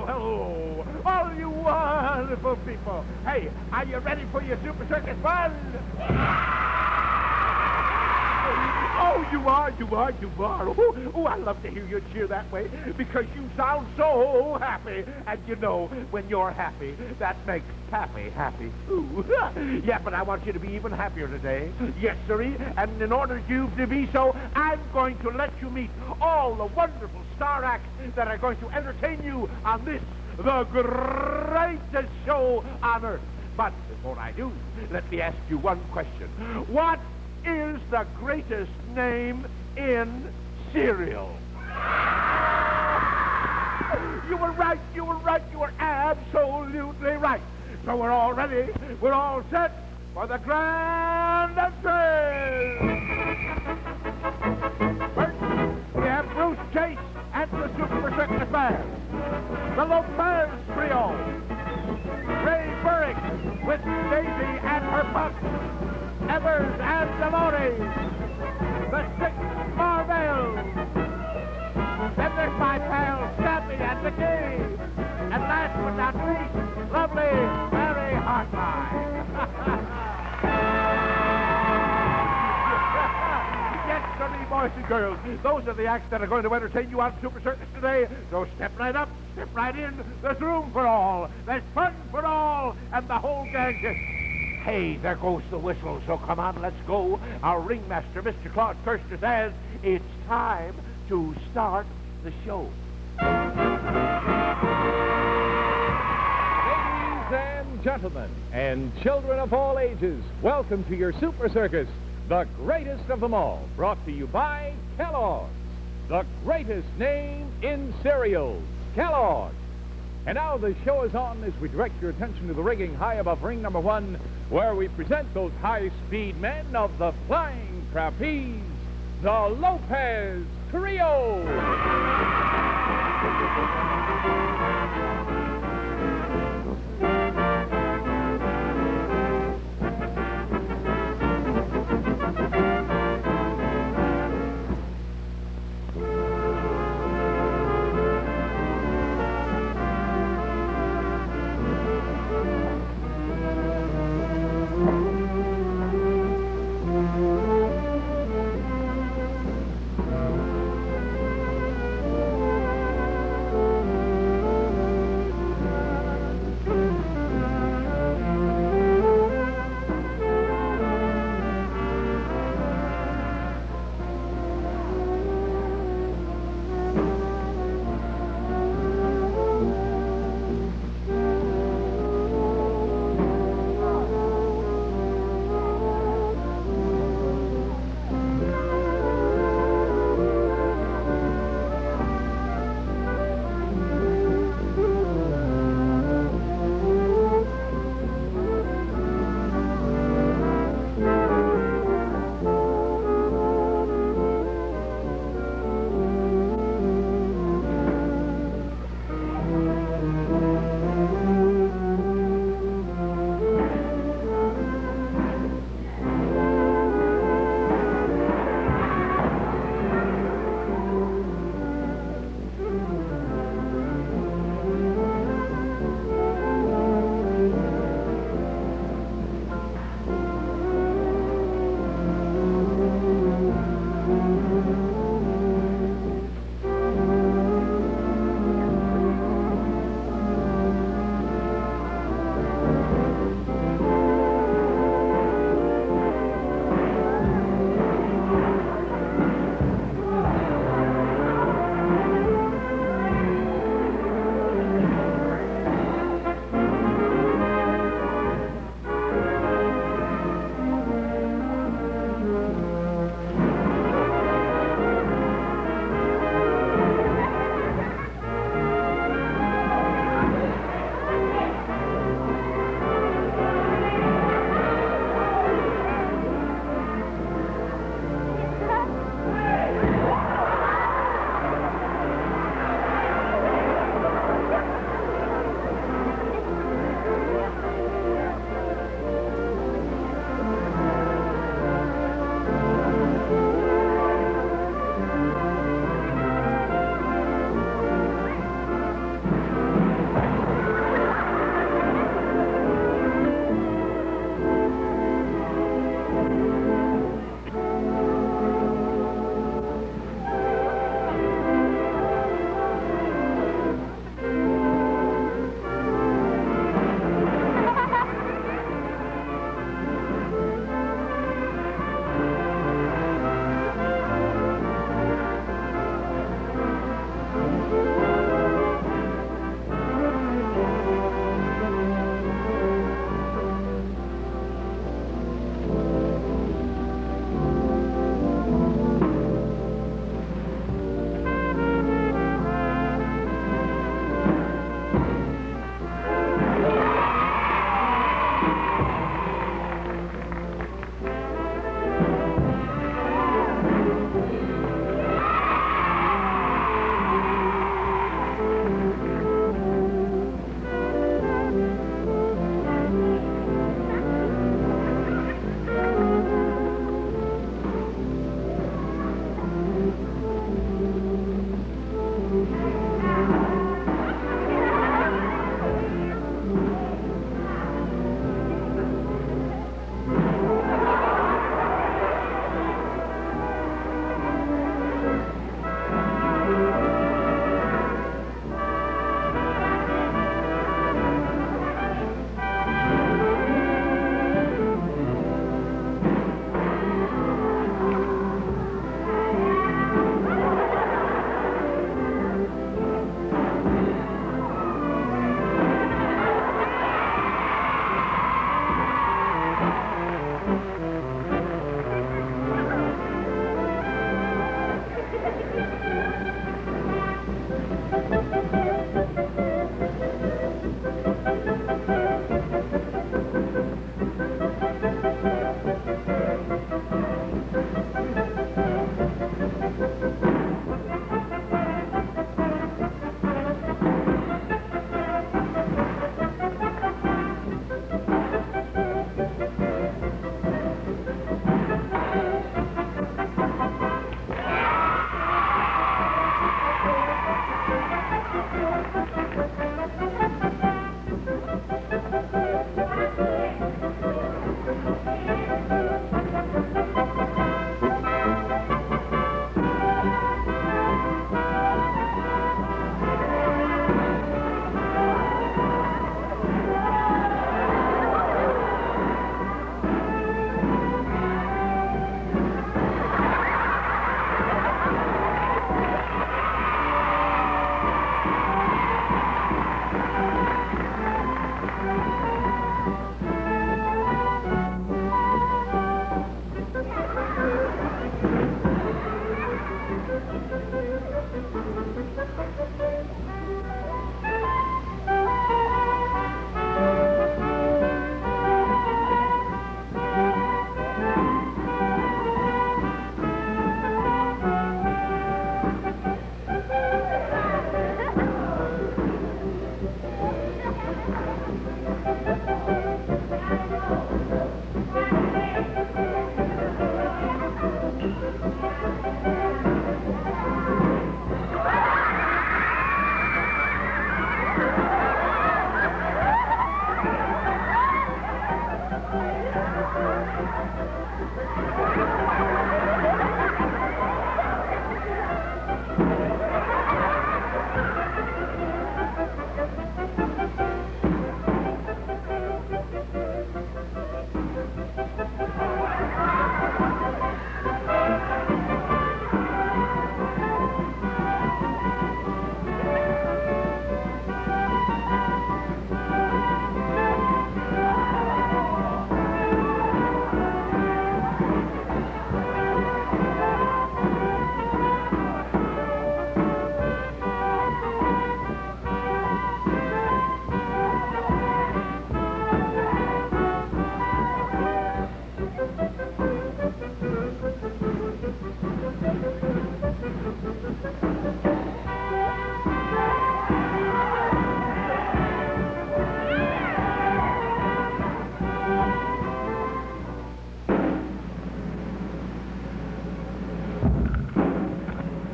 Hello. All you wonderful people. Hey, are you ready for your Super Circus fun? Oh, you are. Oh, I love to hear you cheer that way because you sound so happy. And you know, when you're happy, that makes Pappy happy too. Yeah, but I want you to be even happier today. Yes, sirree. And in order for you to be so, I'm going to let you meet all the wonderful star acts that are going to entertain you on this, the greatest show on earth. But before I do, let me ask you one question. What is the greatest name in cereal? You were right. You were absolutely right. So we're all ready. We're all set for the grand entrance. First, we have Bruce Chase and the Super Circus Band. The Lopez Trio. Ray Burrick with Daisy and her pup. Evers and Dolores. The Six Marvels. Then there's my pals, Stampy and the King. And last but not least, lovely Mary Hartline. Yes, sirree, boys and girls. Those are the acts that are going to entertain you on Super Circus today. So step right up, step right in. There's room for all. There's fun for all. And the whole gang just... Hey, there goes the whistle. So come on, let's go. Our ringmaster, Mr. Claude Kirster, says it's time to start the show. Ladies and gentlemen, and children of all ages, welcome to your Super Circus, the greatest of them all, brought to you by Kellogg's, the greatest name in cereals, Kellogg's. And now the show is on as we direct your attention to the rigging high above ring number 1, where we present those high-speed men of the Flying Trapeze, the Lopez Trio.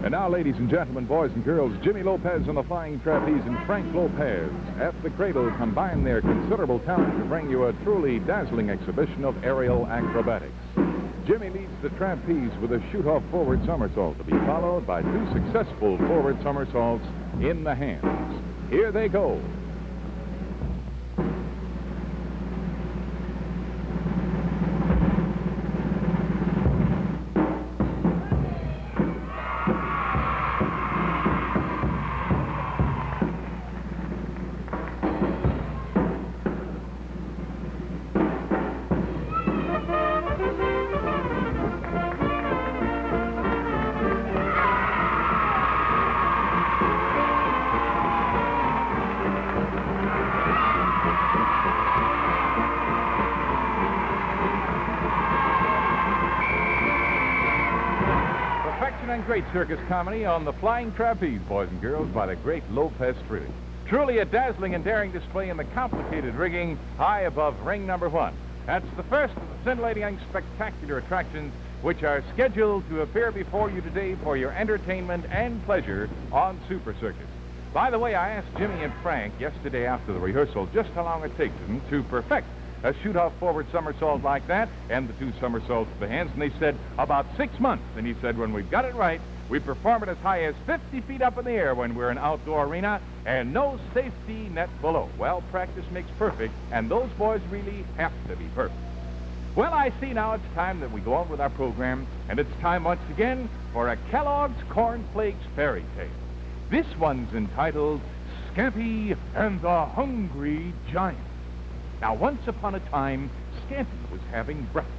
And now, ladies and gentlemen, boys and girls, Jimmy Lopez and the Flying Trapeze and Frank Lopez at the cradle combine their considerable talent to bring you a truly dazzling exhibition of aerial acrobatics. Jimmy leads the trapeze with a shoot-off forward somersault to be followed by 2 successful forward somersaults in the hands. Here they go. And great circus comedy on the Flying Trapeze, boys and girls, by the great Lopez Fruity. Truly a dazzling and daring display in the complicated rigging high above ring number 1. That's the first of the scintillating and spectacular attractions which are scheduled to appear before you today for your entertainment and pleasure on Super Circus. By the way, I asked Jimmy and Frank yesterday after the rehearsal just how long it takes them to perfect a shoot-off forward somersault like that and the 2 somersaults to the hands, and they said about 6 months. And he said when we've got it right, we perform it as high as 50 feet up in the air when we're in an outdoor arena and no safety net below. Well, practice makes perfect, and those boys really have to be perfect. Well, I see now it's time that we go on with our program, and it's time once again for a Kellogg's Corn Flakes fairy tale. This one's entitled Scampy and the Hungry Giant. Now, once upon a time, Scampy was having breakfast,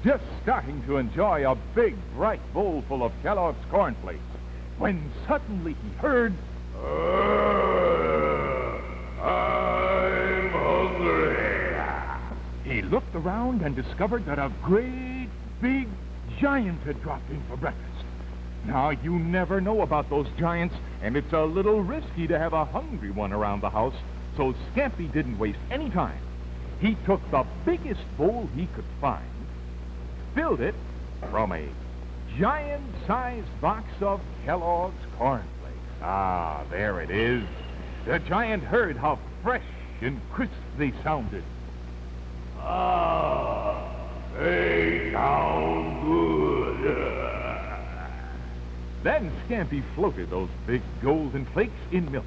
just starting to enjoy a big, bright bowl full of Kellogg's Corn Flakes, when suddenly he heard, I'm hungry. He looked around and discovered that a great, big giant had dropped in for breakfast. Now, you never know about those giants, and it's a little risky to have a hungry one around the house, so Scampy didn't waste any time. He took the biggest bowl he could find, filled it from a giant-sized box of Kellogg's Corn Flakes. Ah, there it is. The giant heard how fresh and crisp they sounded. Ah, they sound good. Then Scampy floated those big golden flakes in milk.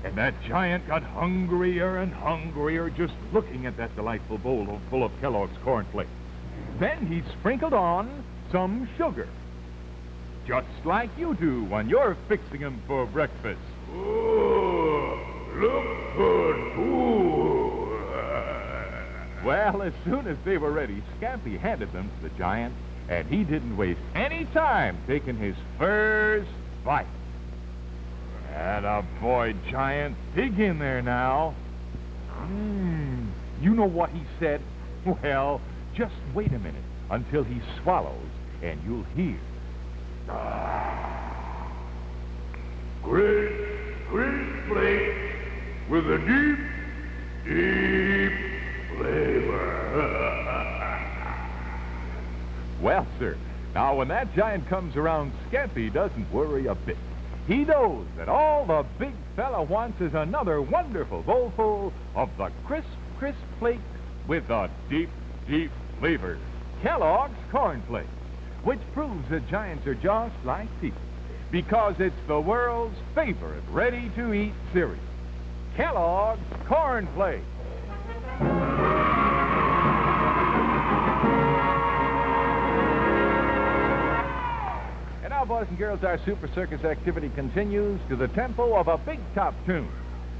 And that giant got hungrier and hungrier just looking at that delightful bowl full of Kellogg's Corn Flakes. Then he sprinkled on some sugar, just like you do when you're fixing them for breakfast. Ooh, look good, too. Well, as soon as they were ready, Scampy handed them to the giant, and he didn't waste any time taking his first bite. Attaboy, giant. Dig in there now. You know what he said? Well, just wait a minute until he swallows, and you'll hear. Crisp, crisp flakes with a deep, deep flavor. Well, sir, now when that giant comes around, Scampy doesn't worry a bit. He knows that all the big fella wants is another wonderful bowlful of the crisp flakes with the deep flavor. Kellogg's Corn Flakes, which proves that giants are just like people, because it's the world's favorite ready-to-eat cereal. Kellogg's Corn Flakes. And now, boys and girls, our Super Circus activity continues to the tempo of a big top tune.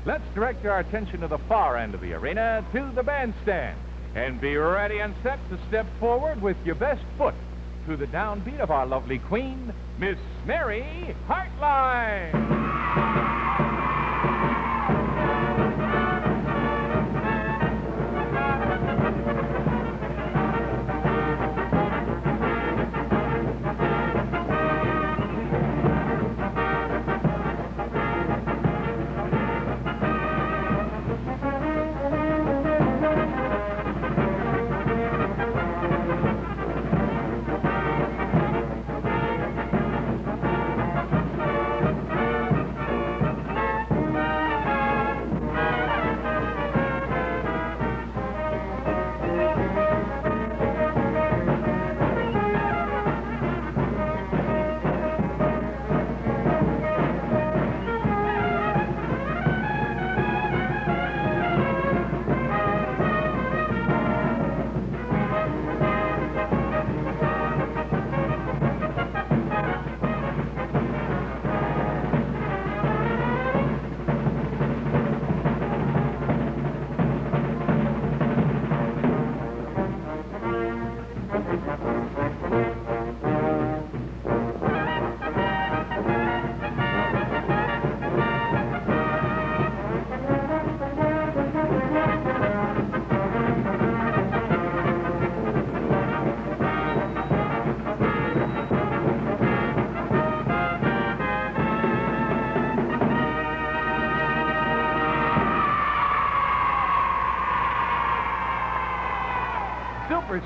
Let's direct our attention to the far end of the arena, to the bandstand, and be ready and set to step forward with your best foot to the downbeat of our lovely queen, Miss Mary Hartline.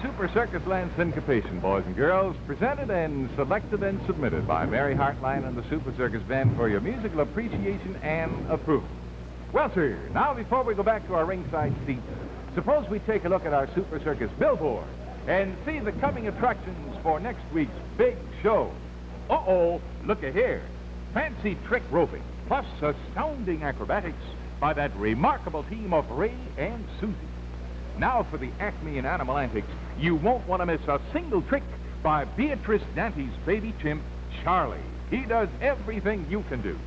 Super Circus Land Syncopation, boys and girls, presented and selected and submitted by Mary Hartline and the Super Circus Band for your musical appreciation and approval. Well, sir, now before we go back to our ringside seats, suppose we take a look at our Super Circus billboard and see the coming attractions for next week's big show. Uh-oh, look here. Fancy trick roping, plus astounding acrobatics by that remarkable team of Ray and Susie. Now for the Acme in Animal Antics, you won't want to miss a single trick by Beatrice Dante's baby chimp, Charlie. He does everything you can do.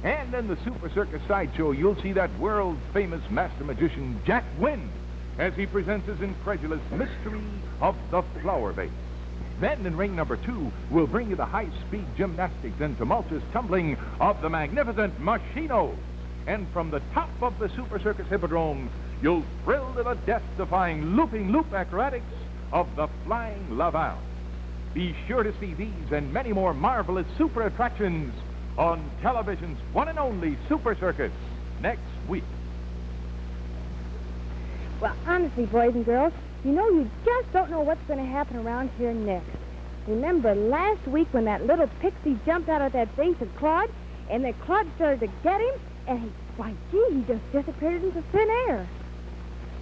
And in the Super Circus Sideshow, you'll see that world-famous master magician, Jack Wynn, as he presents his incredulous mystery of the flower vase. Then in ring number 2, we'll bring you the high-speed gymnastics and tumultuous tumbling of the magnificent Machinos. And from the top of the Super Circus Hippodrome, you'll thrill to the death-defying looping loop acrobatics of the Flying Laval. Be sure to see these and many more marvelous super attractions on television's one and only Super Circus next week. Well, honestly, boys and girls, you know, you just don't know what's going to happen around here next. Remember last week when that little pixie jumped out of that vase at Claude, and then Claude started to get him, and he just disappeared into thin air.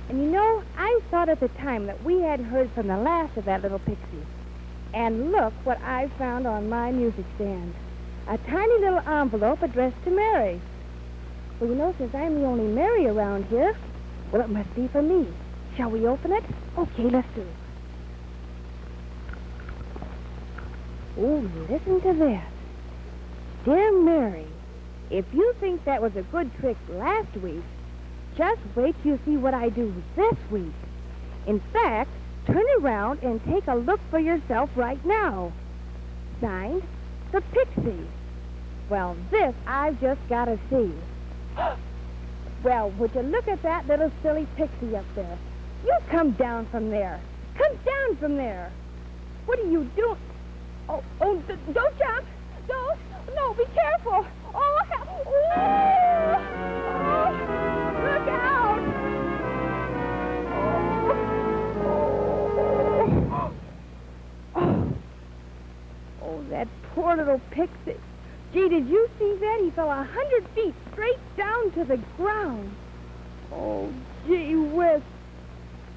And you know, I thought at the time that we hadn't heard from the last of that little pixie. And look what I found on my music stand. A tiny little envelope addressed to Mary. Well, you know, since I'm the only Mary around here, well, it must be for me. Shall we open it? Okay, let's do. Oh, listen to that. Dear Mary, if you think that was a good trick last week, just wait till you see what I do this week. In fact, turn around and take a look for yourself right now. Signed, the Pixie. Well, this I've just got to see. Well, would you look at that little silly pixie up there? You come down from there. Come down from there. What are you doing? Oh, don't jump. Don't. No, be careful. Oh, look out. Poor little Pixie. Gee, did you see that? He fell 100 feet straight down to the ground. Oh, gee whiz.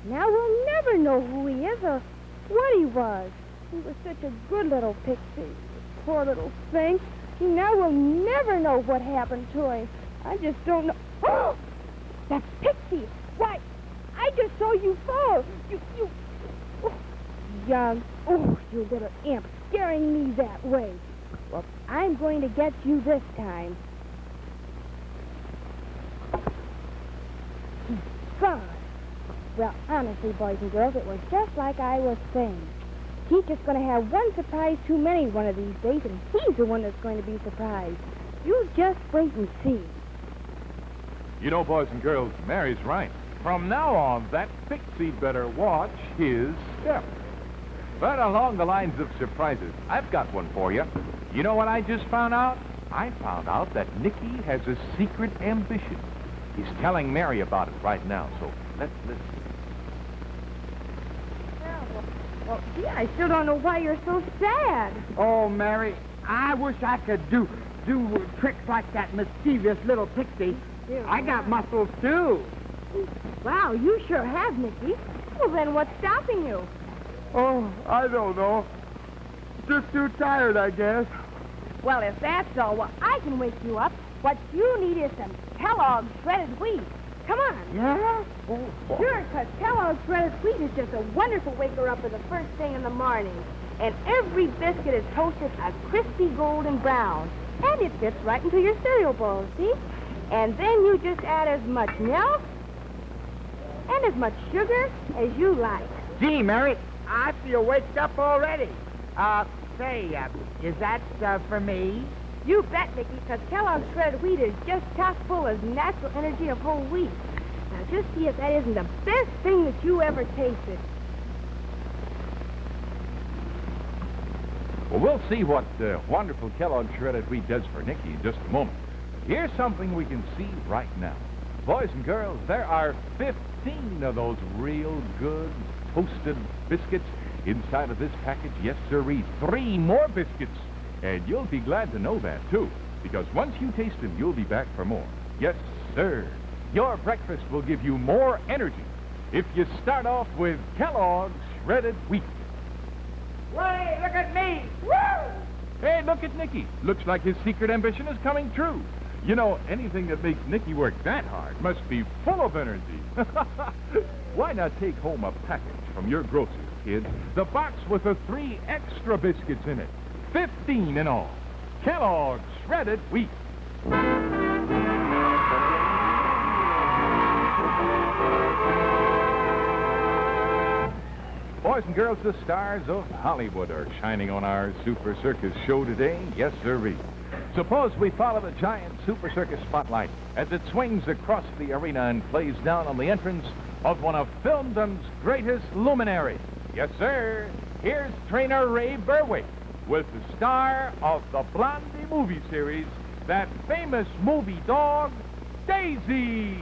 Now we'll never know who he is or what he was. He was such a good little Pixie. Poor little thing. Now we'll never know what happened to him. I just don't know. Oh! That's Pixie. Why, I just saw you fall. You... Oh, young. Oh, you little imp, scaring me that way. Well, I'm going to get you this time. God. Well, honestly, boys and girls, it was just like I was saying. He's just going to have one surprise too many one of these days, and he's the one that's going to be surprised. You just wait and see. You know, boys and girls, Mary's right. From now on, that Pixie better watch his step. But along the lines of surprises, I've got one for you. You know what I just found out? I found out that Nicky has a secret ambition. He's telling Mary about it right now, so let's listen. Well, gee, I still don't know why you're so sad. Oh, Mary, I wish I could do tricks like that mischievous little Pixie. I got muscles, too. Wow, you sure have, Nicky. Well, then what's stopping you? Oh, I don't know. Just too tired, I guess. Well, if that's all, well, I can wake you up. What you need is some Kellogg's shredded wheat. Come on. Yeah? Sure, because Kellogg's shredded wheat is just a wonderful waker-up for the first thing in the morning. And every biscuit is toasted a crispy golden brown. And it fits right into your cereal bowl, see? And then you just add as much milk and as much sugar as you like. Gee, Mary, I feel waked up already. Is that for me? You bet, Nicky, because Kellogg's shredded wheat is just chock full of natural energy of whole wheat. Now, just see if that isn't the best thing that you ever tasted. Well, we'll see what wonderful Kellogg's shredded wheat does for Nicky in just a moment. Here's something we can see right now. Boys and girls, there are 15 of those real good toasted biscuits inside of this package. Yes, sirree. 3 more biscuits. And you'll be glad to know that, too, because once you taste them, you'll be back for more. Yes, sir. Your breakfast will give you more energy if you start off with Kellogg's shredded wheat. Hey, look at me! Woo! Hey, look at Nicky. Looks like his secret ambition is coming true. You know, anything that makes Nicky work that hard must be full of energy. Why not take home a package from your grocery, kids? The box with the 3 extra biscuits in it. 15 in all. Kellogg's shredded wheat. Boys and girls, the stars of Hollywood are shining on our Super Circus show today. Yes, sirree. Suppose we follow the giant Super Circus spotlight as it swings across the arena and plays down on the entrance of one of filmdom's greatest luminaries. Yes, sir. Here's trainer Ray Berwick with the star of the Blondie movie series, that famous movie dog, Daisy.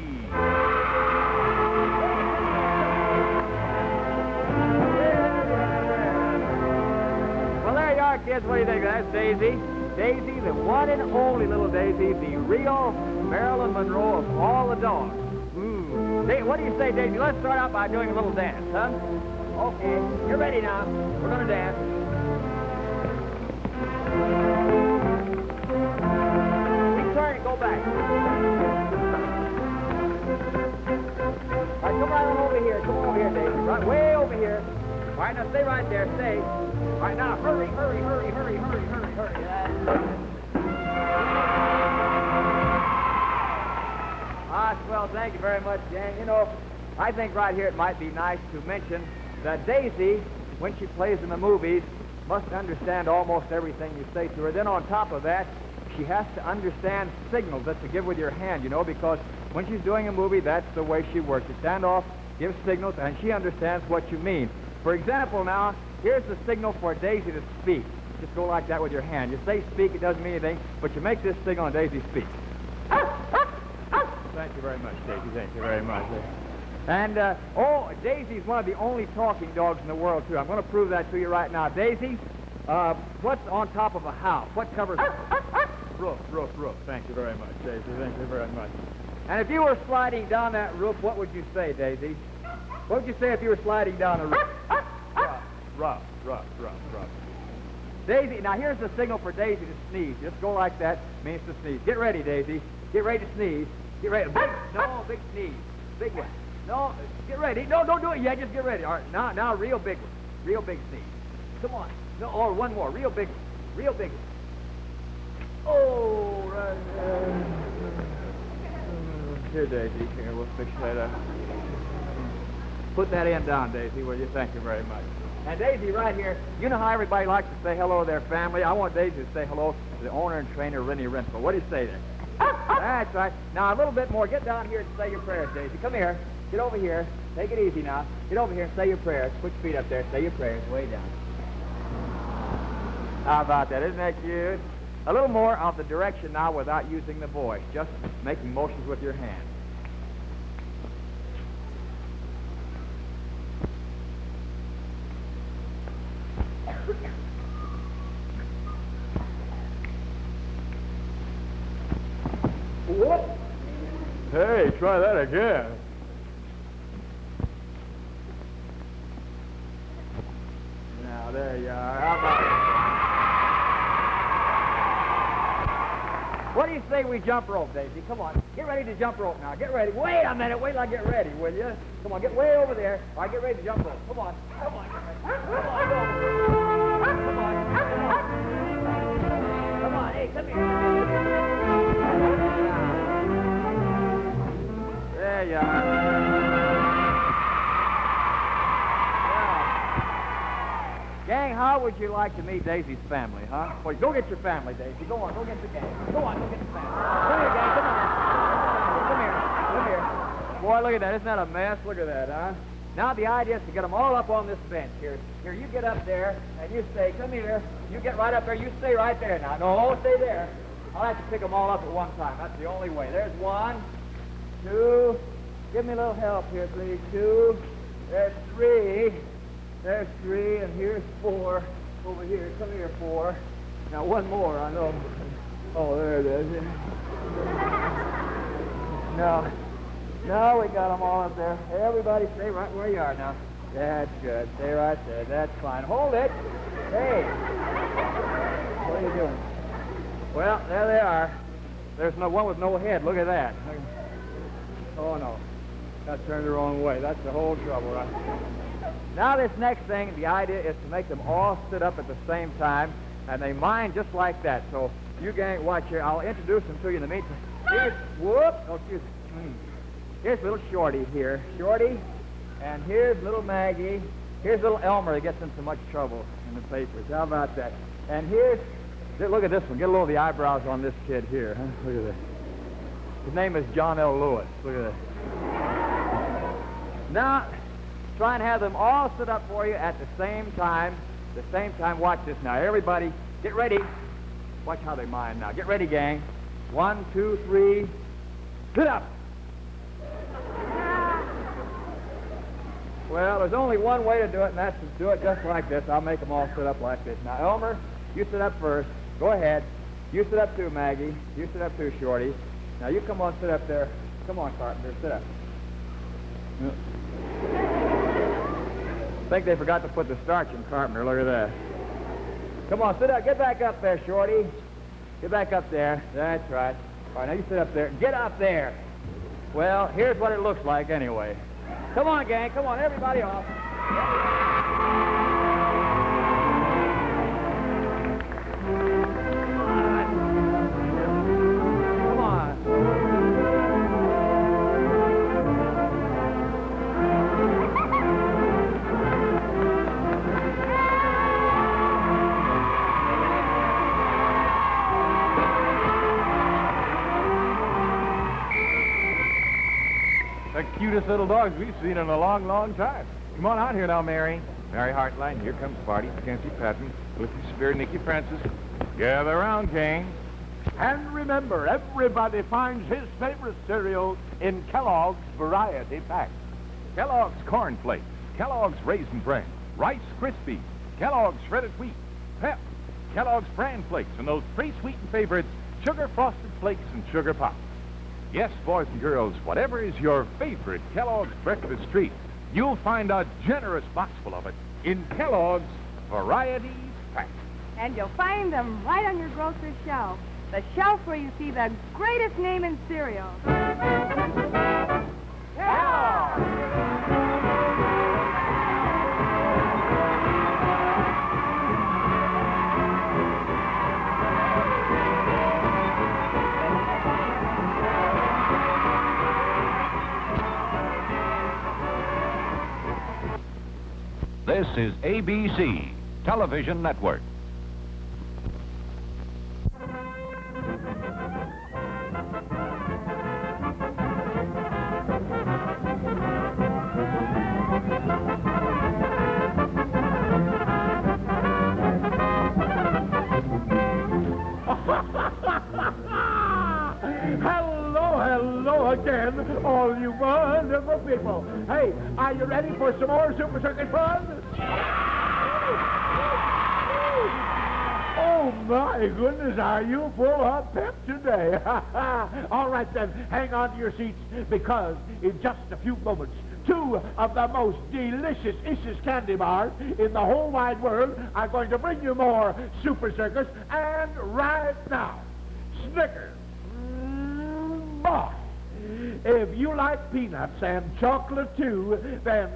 Well, there you are, kids. What do you think of that? That's Daisy. Daisy, the one and only little Daisy, the real Marilyn Monroe of all the dogs. What do you say, Daisy? Let's start out by doing a little dance, huh? Okay, you're ready now. We're going to dance. Turn and go back. All right, come right on over here. Come over here, Daisy. Right way over here. All right, now stay right there. Stay. All right, now hurry. Well, thank you very much, Jan. You know, I think right here it might be nice to mention that Daisy, when she plays in the movies, must understand almost everything you say to her. Then on top of that, she has to understand signals that to give with your hand, you know, because when she's doing a movie, that's the way she works. You stand off, give signals, and she understands what you mean. For example, now, here's the signal for Daisy to speak. Just go like that with your hand. You say speak, it doesn't mean anything, but you make this signal and Daisy speaks. Thank you very much, Daisy. Thank you very much. And, Daisy's one of the only talking dogs in the world, too. I'm going to prove that to you right now. Daisy, What's on top of a house? What covers roof? Thank you very much, Daisy. Thank you very much. And if you were sliding down that roof, what would you say, Daisy? What would you say if you were sliding down the roof? Rough. Daisy, now here's the signal for Daisy to sneeze. Just go like that, means to sneeze. Get ready, Daisy. Get ready to sneeze. Get ready. Big sneeze. Big one. No, get ready. No, don't do it yet. Just get ready. All right, now, real big one. Real big sneeze. Come on. No, or one more. Real big one. Real big one. Oh, right there. Here, Daisy. Here, we'll fix that up. Put that end down, Daisy, will you? Thank you very much. And Daisy, right here, you know how everybody likes to say hello to their family? I want Daisy to say hello to the owner and trainer, Rennie Renfro. What do you say there? That's right. Now, a little bit more. Get down here and say your prayers, Daisy. Come here. Get over here. Take it easy now. Get over here and say your prayers. Put your feet up there. Say your prayers. Way down. How about that? Isn't that cute? A little more of the direction now without using the voice. Just making motions with your hands. Whoop. Hey, try that again. Now, there you are. How about it? What do you say we jump rope, Daisy? Come on. Get ready to jump rope now. Get ready. Wait a minute. Wait till I get ready, will you? Come on. Get way over there. All right, get ready to jump rope. Come on. Come on. Get ready. Come on. Go. Come on. Come on. Hey, come here. There you are. Gang, how would you like to meet Daisy's family, huh? Well, go get your family, Daisy. Go on, go get the gang. Go on, go get the family. Come here, gang, come on. Come here. Boy, look at that. Isn't that a mess? Look at that, huh? Now the idea is to get them all up on this bench here. Here, you get up there, and you say, come here. You get right up there. You stay right there now. No, stay there. I'll have to pick them all up at one time. That's the only way. There's 1, 2. Give me a little help here, please. 2. There's 3. There's 3, and here's 4. Over here. Come here, 4. Now, one more, I know. Oh, there it is. Now, we got them all up there. Everybody stay right where you are now. That's good. Stay right there. That's fine. Hold it. Hey. What are you doing? Well, there they are. There's no one with no head. Look at that. Oh, no. That turned the wrong way. That's the whole trouble, right? Now, this next thing, the idea is to make them all sit up at the same time, and they mind just like that. So, you gang, watch here. I'll introduce them to you in the meantime. Here's, whoop! Oh, excuse me. Here's little Shorty here. Shorty. And here's little Maggie. Here's little Elmer that gets in so much trouble in the papers. How about that? And here's, look at this one. Get a little of the eyebrows on this kid here. Huh? Look at that. His name is John L. Lewis. Look at that. Now, try and have them all sit up for you at the same time. Watch this now. Everybody, get ready. Watch how they mind now. Get ready, gang. 1, 2, 3. Sit up. Well, there's only one way to do it, and that's to do it just like this. I'll make them all sit up like this. Now, Elmer, you sit up first. Go ahead. You sit up too, Maggie. You sit up too, Shorty. Now, you come on, sit up there. Come on, Carpenter, sit up. I think they forgot to put the starch in Carpenter. Look at that. Come on, sit up. Get back up there, Shorty. Get back up there. That's right. All right, now you sit up there. Get up there. Well, here's what it looks like anyway. Come on, gang. Come on, everybody off. Come on. The cutest little dogs we've seen in a long, long time. Come on out here now, Mary. Mary Hartline, here comes Barty, Mackenzie Patton, with your Spirit, Nicky Francis. Gather around, gang. And remember, everybody finds his favorite cereal in Kellogg's Variety Pack. Kellogg's Corn Flakes, Kellogg's Raisin Bran, Rice Krispies, Kellogg's Shredded Wheat, pep. Kellogg's Bran Flakes and those pre-sweetened favorites, Sugar Frosted Flakes and Sugar Pops. Yes, boys and girls, whatever is your favorite Kellogg's breakfast treat, you'll find a generous box full of it in Kellogg's Varieties Pack. And you'll find them right on your grocer's shelf. The shelf where you see the greatest name in cereal. This is ABC Television Network. Hello again, all you wonderful people. Hey, are you ready for some more Super Circus fun? Oh, my goodness, are you full of pep today? All right, then, hang on to your seats, because in just a few moments, two of the most delicious candy bars in the whole wide world are going to bring you more Super Circus, and right now, Snickers. Boy, if you like peanuts and chocolate too, then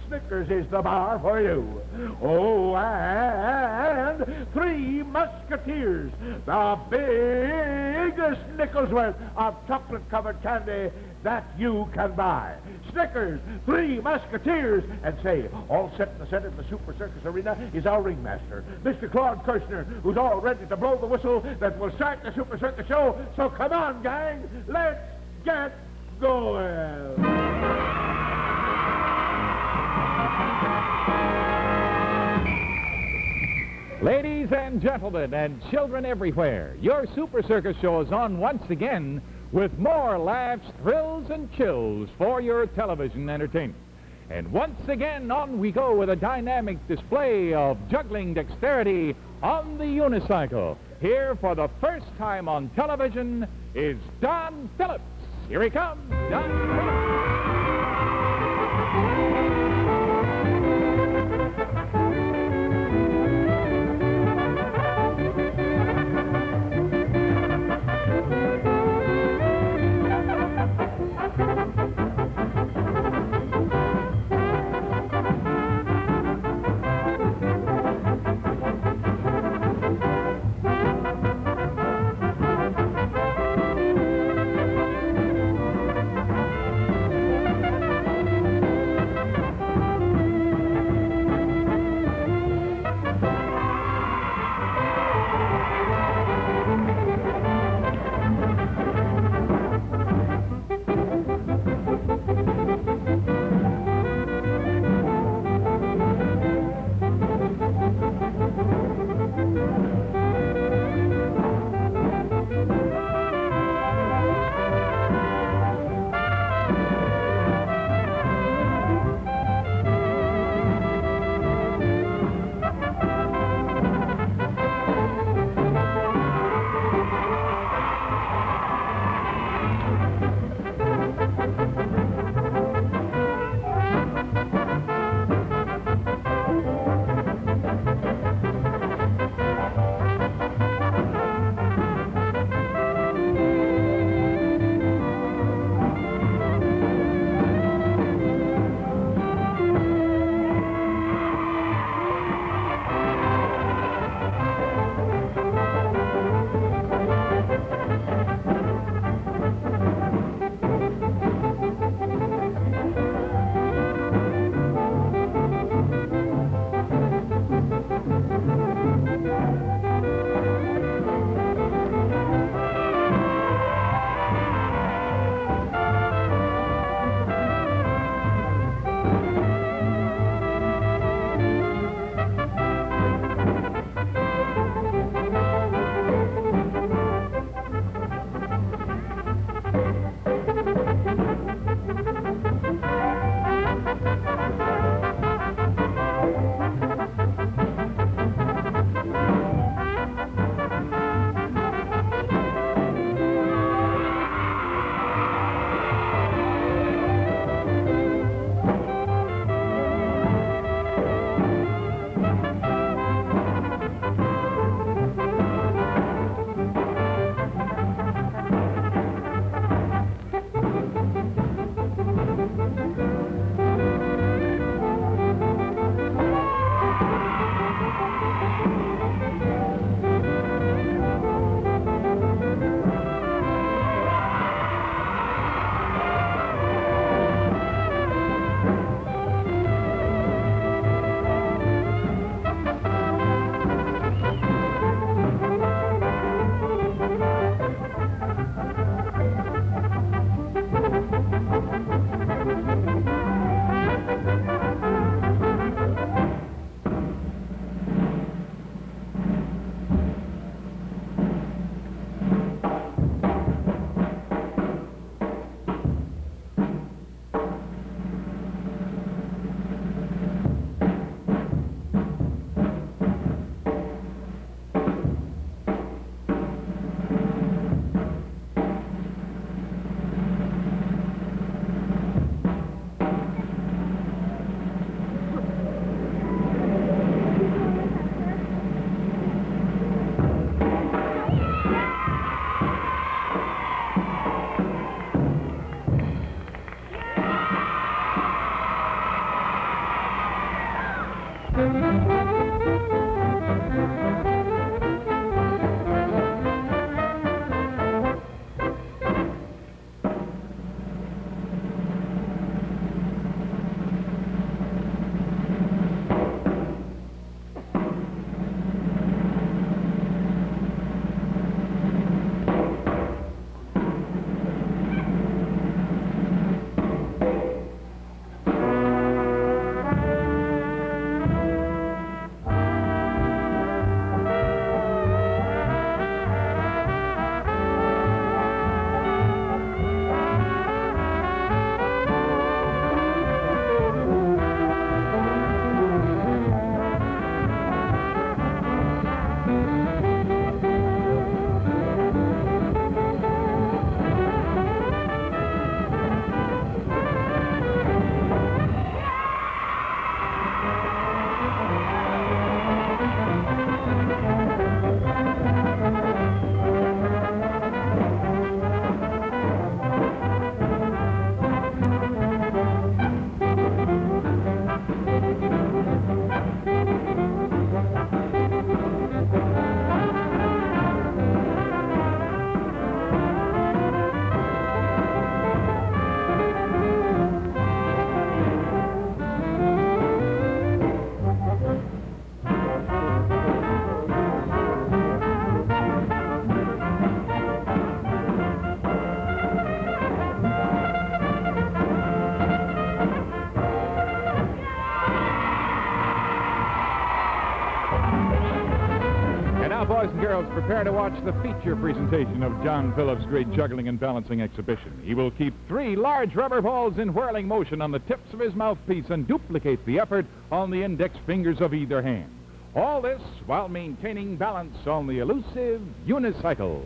Snickers is the bar for you. Oh, and Three Musketeers, the biggest nickel's worth of chocolate-covered candy that you can buy. Snickers, Three Musketeers, and say, all set in the center of the Super Circus arena is our ringmaster, Mr. Claude Kirshner, who's all ready to blow the whistle that will start the Super Circus show. So come on, gang, let's get going. Ladies and gentlemen and children everywhere, your Super Circus show is on once again with more laughs, thrills, and chills for your television entertainment. And once again, on we go with a dynamic display of juggling dexterity on the unicycle. Here for the first time on television is Don Phillips. Here he comes, Don Phillips. boys and girls, prepare to watch the feature presentation of John Phillips' great juggling and balancing exhibition. He will keep 3 large rubber balls in whirling motion on the tips of his mouthpiece and duplicate the effort on the index fingers of either hand. All this while maintaining balance on the elusive unicycle.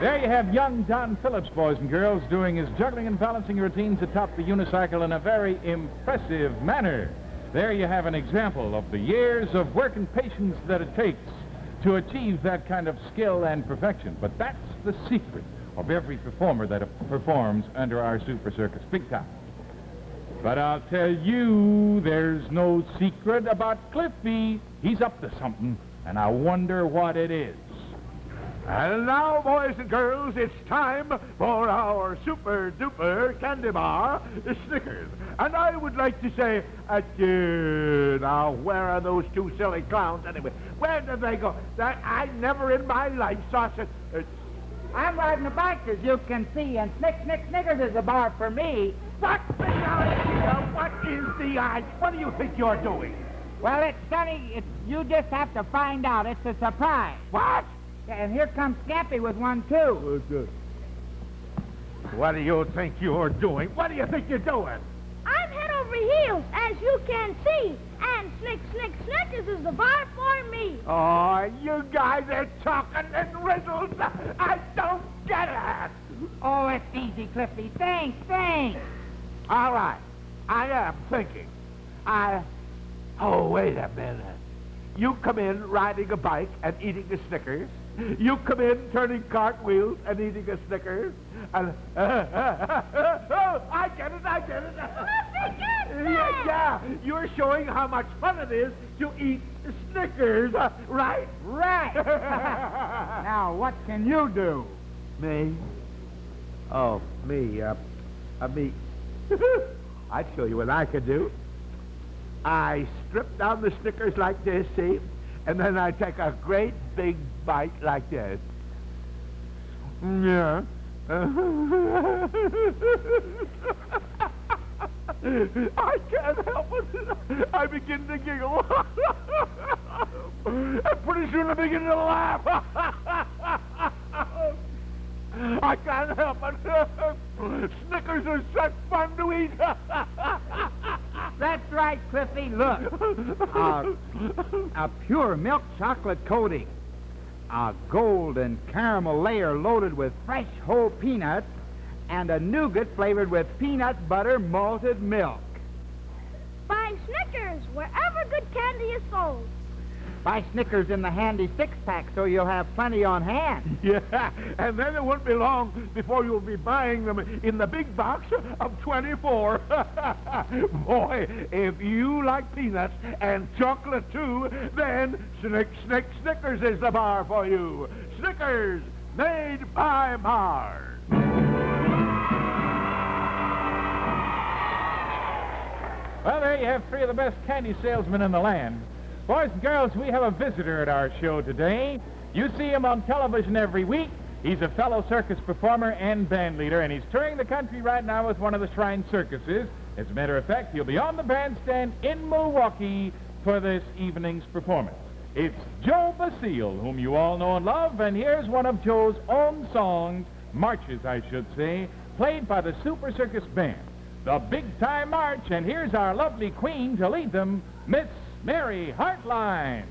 There you have young John Phillips, boys and girls, doing his juggling and balancing routines atop the unicycle in a very impressive manner. There you have an example of the years of work and patience that it takes to achieve that kind of skill and perfection. But that's the secret of every performer that performs under our Super Circus big time. But I'll tell you, there's no secret about Cliffy. He's up to something, and I wonder what it is. And now, boys and girls, it's time for our super-duper candy bar, Snickers. And I would like to say, adieu. Now, where are those 2 silly clowns anyway? Where did they go? I never in my life saw such... I'm riding a bike, as you can see, and Snickers is a bar for me. What is the idea? What do you think you're doing? Well, it's Sonny. You just have to find out. It's a surprise. What? And here comes Scappy with one, too. What do you think you're doing? What do you think you're doing? I'm head over heels, as you can see. And Snickers is the bar for me. Oh, you guys are talking in riddles. I don't get it. Oh, it's easy, Cliffy. Thanks. All right. I am thinking. Oh, wait a minute. You come in riding a bike and eating a Snickers. You come in turning cartwheels and eating a Snickers. And, I get it. Yeah, you're showing how much fun it is to eat Snickers, right? Right. Now, what can you do? Me? Oh, me. Me. I'd show you what I could do. I strip down the Snickers like this, see? And then I take a great big bite like this. Yeah. I can't help it. I begin to giggle. And pretty soon I begin to laugh. I can't help it. Snickers are such fun to eat. That's right, Cliffy. Look. A pure milk chocolate coating. A golden caramel layer loaded with fresh whole peanuts. And a nougat flavored with peanut butter malted milk. Buy Snickers wherever good candy is sold. Buy Snickers in the handy 6-pack so you'll have plenty on hand. Yeah, and then it won't be long before you'll be buying them in the big box of 24. Boy, if you like peanuts and chocolate too, then Snickers is the bar for you. Snickers, made by Mars. Well, there you have 3 of the best candy salesmen in the land. Boys and girls, we have a visitor at our show today. You see him on television every week. He's a fellow circus performer and band leader, and he's touring the country right now with one of the Shrine Circuses. As a matter of fact, he'll be on the bandstand in Milwaukee for this evening's performance. It's Joe Basile, whom you all know and love, and here's one of Joe's own songs, marches, I should say, played by the Super Circus Band. The Big Time March, and here's our lovely queen to lead them, Miss Mary Hartline.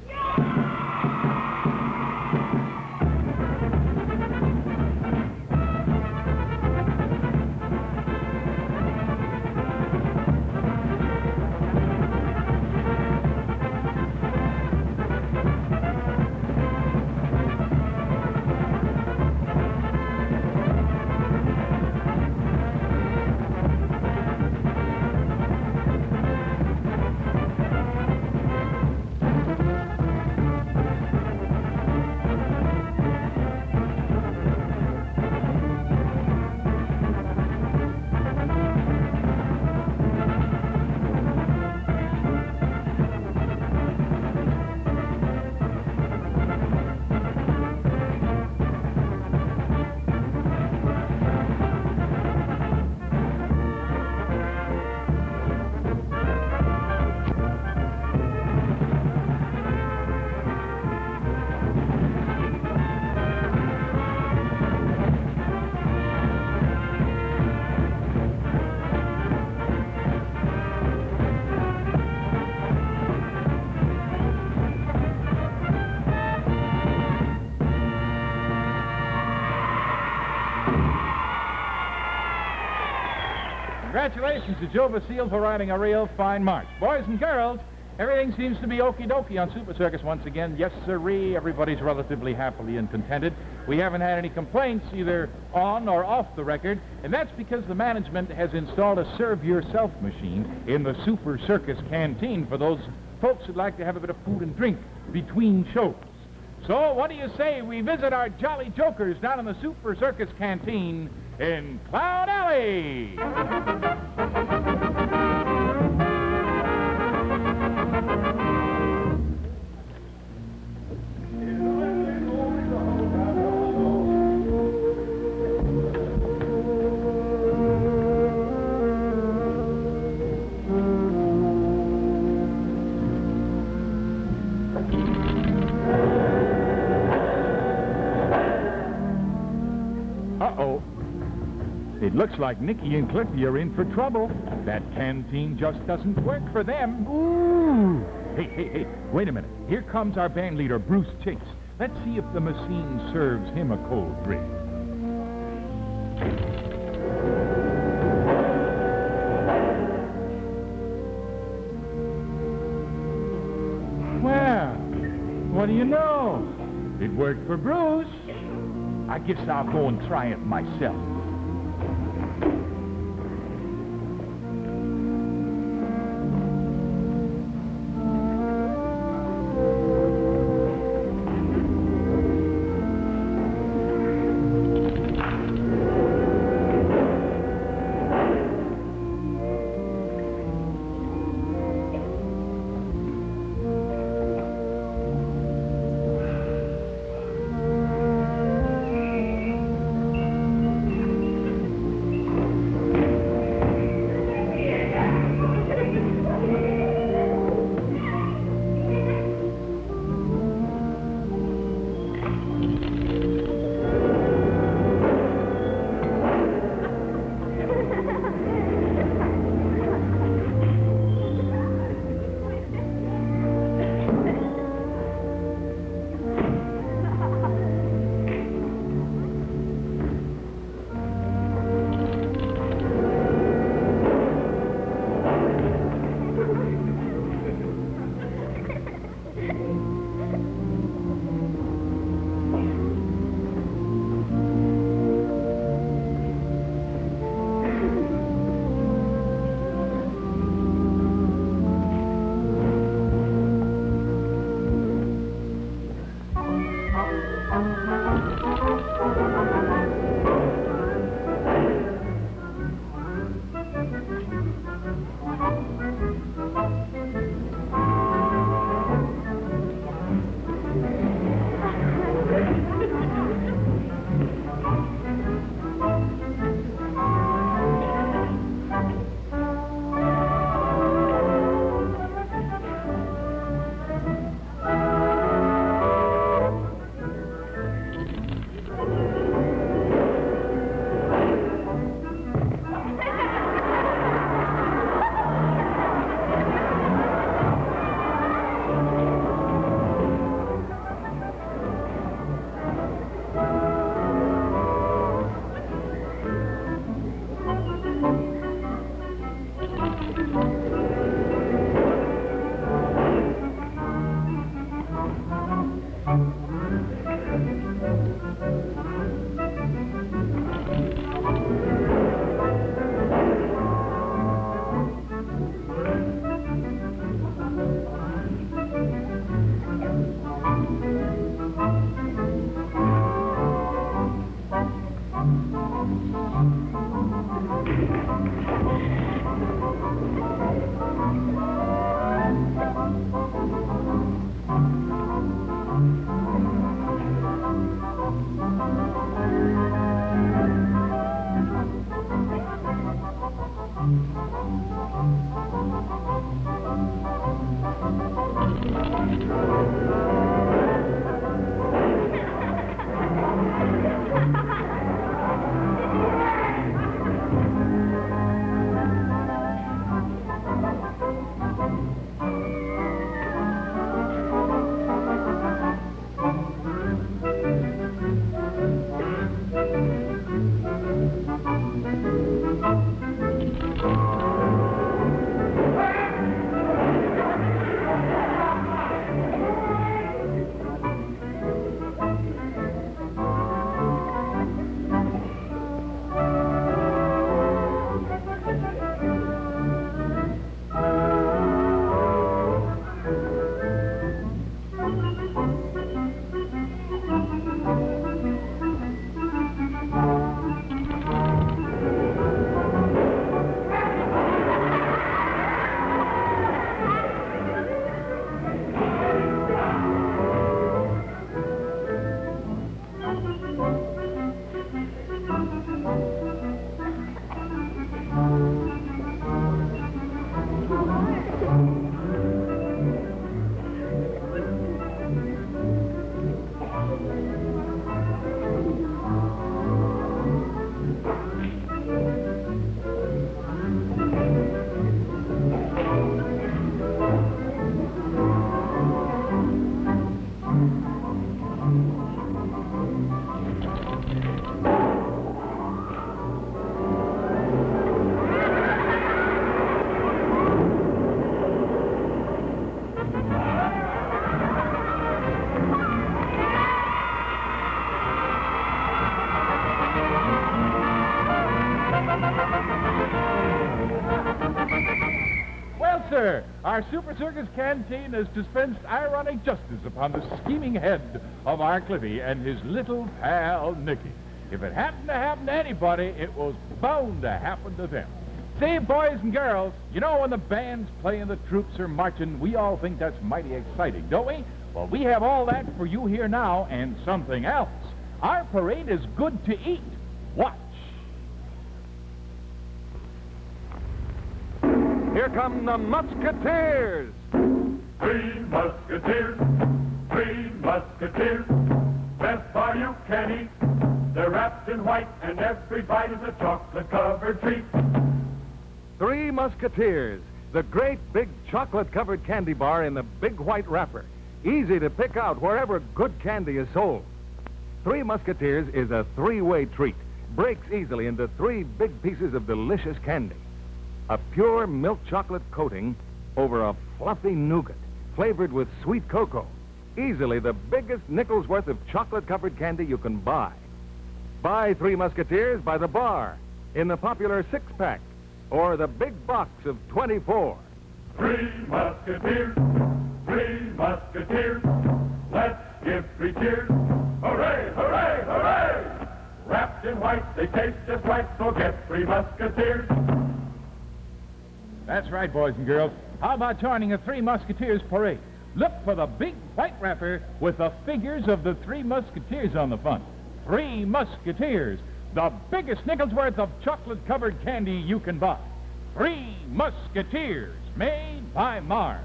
Congratulations to Joe Basile for riding a real fine march. Boys and girls, everything seems to be okie-dokie on Super Circus once again. Yes, sirree, everybody's relatively happily and contented. We haven't had any complaints either on or off the record, and that's because the management has installed a serve-yourself machine in the Super Circus canteen for those folks who'd like to have a bit of food and drink between shows. So what do you say we visit our jolly jokers down in the Super Circus canteen in Cloud Alley? Uh-oh. It looks like Nicky and Cliffy are in for trouble. That canteen just doesn't work for them. Ooh! Hey, wait a minute. Here comes our band leader, Bruce Chase. Let's see if the machine serves him a cold drink. Well, what do you know? It worked for Bruce. I guess I'll go and try it myself. our Super Circus canteen has dispensed ironic justice upon the scheming head of our Cliffy and his little pal, Nicky. If it happened to happen to anybody, it was bound to happen to them. See, boys and girls, you know when the band's playing, the troops are marching, we all think that's mighty exciting, don't we? Well, we have all that for you here now and something else. Our parade is good to eat. Watch. Here come the Musketeers. Three Musketeers, three Musketeers. Best bar you can eat. They're wrapped in white, and every bite is a chocolate-covered treat. Three Musketeers, the great big chocolate-covered candy bar in the big white wrapper. Easy to pick out wherever good candy is sold. Three Musketeers is a three-way treat. Breaks easily into three big pieces of delicious candy. A pure milk chocolate coating over a fluffy nougat flavored with sweet cocoa. Easily the biggest nickel's worth of chocolate-covered candy you can buy. Buy Three Musketeers by the bar, in the popular six-pack, or the big box of 24. Three Musketeers, three Musketeers. Let's give three cheers. Hooray, hooray, hooray! Wrapped in white, they taste just right, so get Three Musketeers. That's right, boys and girls. How about joining a Three Musketeers parade? Look for the big white wrapper with the figures of the Three Musketeers on the front. Three Musketeers, the biggest nickel's worth of chocolate-covered candy you can buy. Three Musketeers, made by Mars.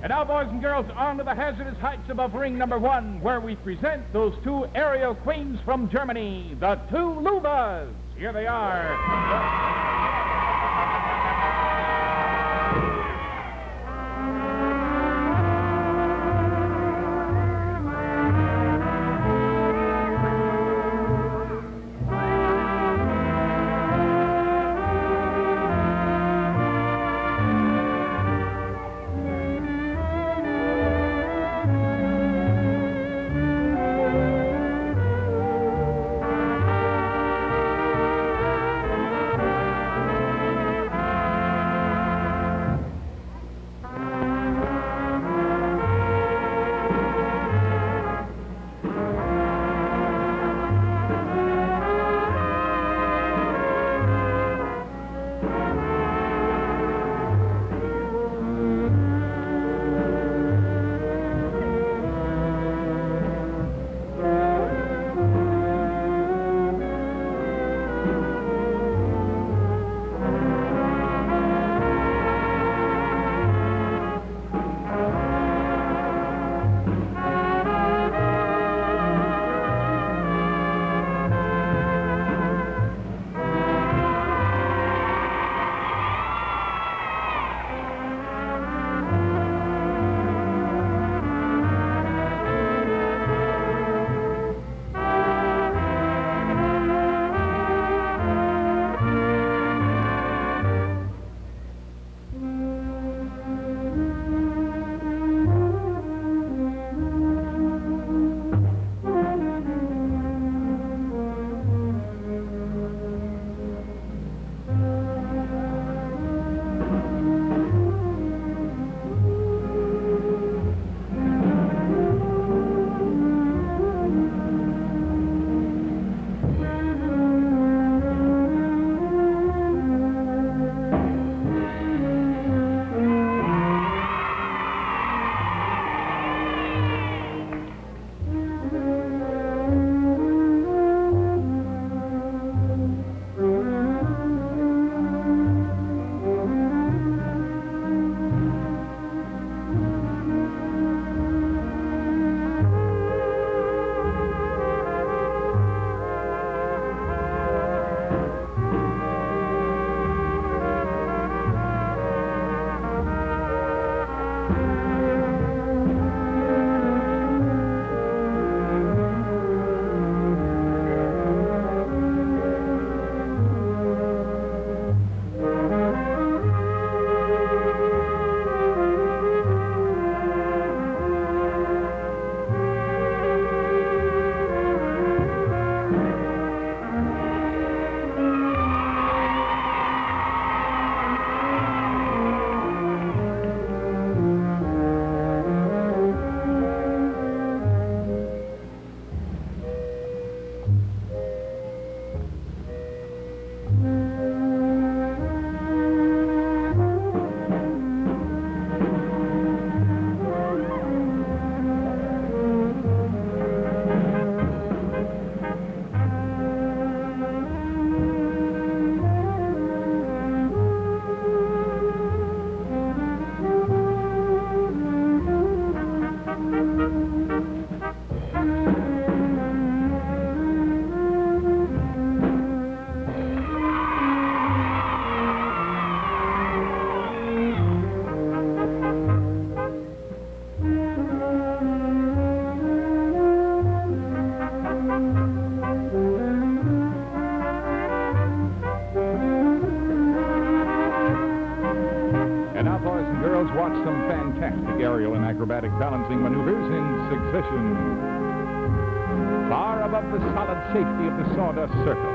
And now, boys and girls, on to the hazardous heights above ring number 1, where we present those two aerial queens from Germany, the two Luvas. Here they are. boys and girls, watch some fantastic aerial and acrobatic balancing maneuvers in succession. Far above the solid safety of the sawdust circle.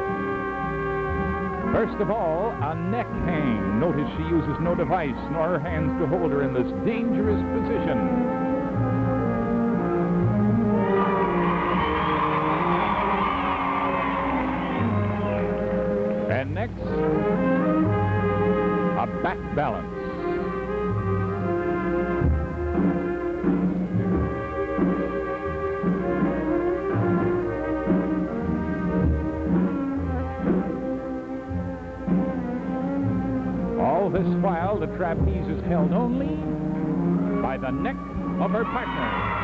First of all, a neck hang. Notice she uses no device nor her hands to hold her in this dangerous position. And next, a back balance. All this while, the trapeze is held only by the neck of her partner.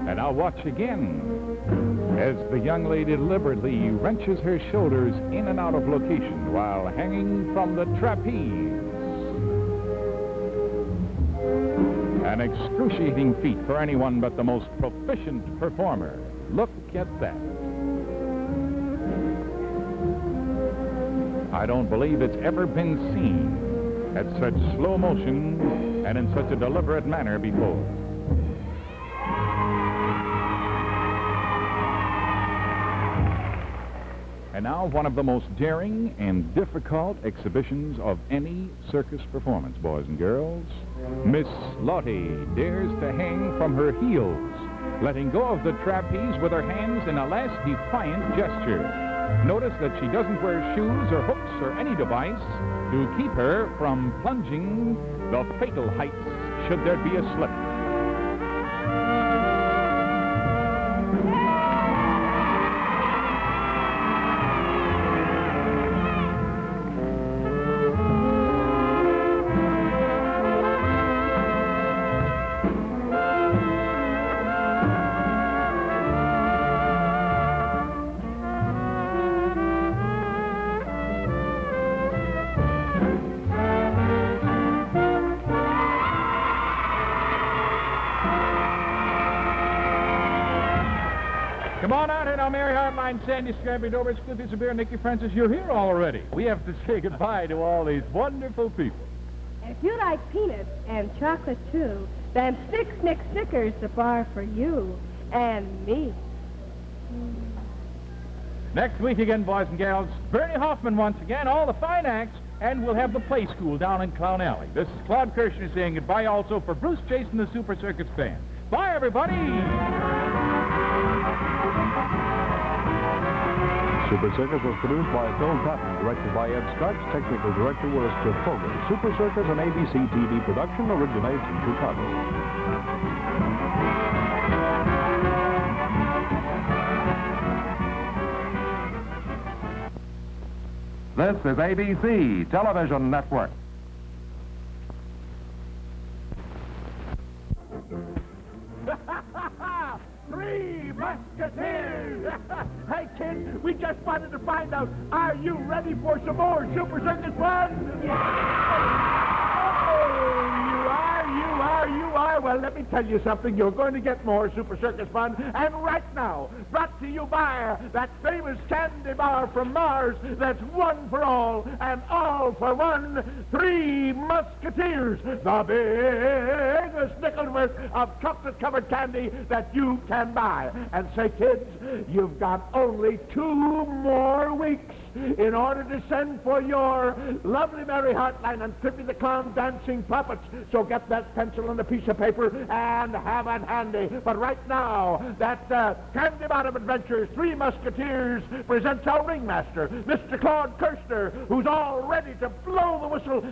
And now watch again as the young lady deliberately wrenches her shoulders in and out of location while hanging from the trapeze. An excruciating feat for anyone but the most proficient performer. Look at that. I don't believe it's ever been seen at such slow motion and in such a deliberate manner before. And now one of the most daring and difficult exhibitions of any circus performance, boys and girls. Miss Lottie dares to hang from her heels, letting go of the trapeze with her hands in a last defiant gesture. Notice that she doesn't wear shoes or hooks or any device to keep her from plunging the fatal heights should there be a slip. Come on out here now, Mary Hartline, Sandy Scrappy, Dover, Scoopy, Beer, Nicky Francis. You're here already. We have to say goodbye to all these wonderful people. If you like peanuts and chocolate, too, then Stick Snickers the bar for you and me. Next week again, boys and gals, Bernie Hoffman once again, all the fine acts, and we'll have the play school down in Clown Alley. This is Claude Kirshner saying goodbye also for Bruce Chase and the Super Circus Band. Bye, everybody! Super Circus was produced by Phil Cotton, directed by Ed Scotch, technical director was Cliff Fogle. Super Circus, an ABC TV production, originates in Chicago. This is ABC Television Network. Three Musketeers! Hey, kids, we just wanted to find out, are you ready for some more Super Circus fun? Oh, you are. Well, let me tell you something. You're going to get more Super Circus fun. And right now, brought to you by that famous candy bar from Mars that's one for all and all for one. Three Musketeers, the biggest nickel worth of chocolate-covered candy that you can buy. And say, kids, you've got only 2 more weeks in order to send for your lovely Mary Hartline and Trippy the Clown dancing puppets. So get that pencil and a piece of paper and have it handy. But right now, that Candy Bottom Adventures, Three Musketeers presents our ringmaster, Mr. Claude Kirshner, who's all ready to blow the whistle.